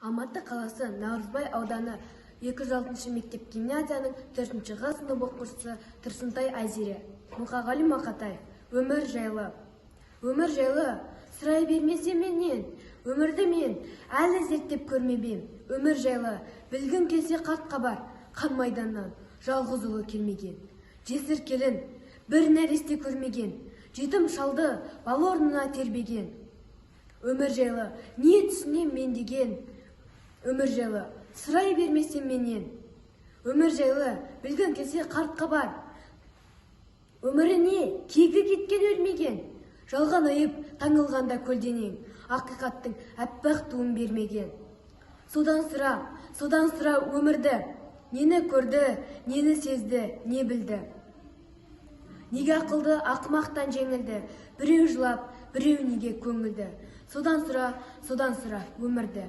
Алматы қаласы Наурызбай ауданы 206 мектеп гимназияның 4-ға сынып оқушысы Тұрсынтай Айзере. Мұқағали Мақатаев. Өмір жайлы. Өмір жайлы сұрай бермесе менен, өмірді мен әлі зерттеп көрмебем. Өмір жайлы білгім келсе қартқа бар, қан майданнан жалғыз ұлы келмеген. Жесір келін бір нәресте көрмеген, жетім шалды бала орнына тербеген. Өмір жайлы не түсінем мен деген, өмір жайлы сұрай бермесе менен. Өмір жайлы білгім келсе қартқа бар, өміріне кегі кеткен өлмеген. Жалған айып таңылғанда көлденең, ақиқаттың әппақ туын бермеген. Содан сұра өмірді, нені көрді, нені сезді, не білді. Неге ақылды ақымақтан жеңілді, біреу жылап, біреу неге көңілді. Содан сұра өмірді.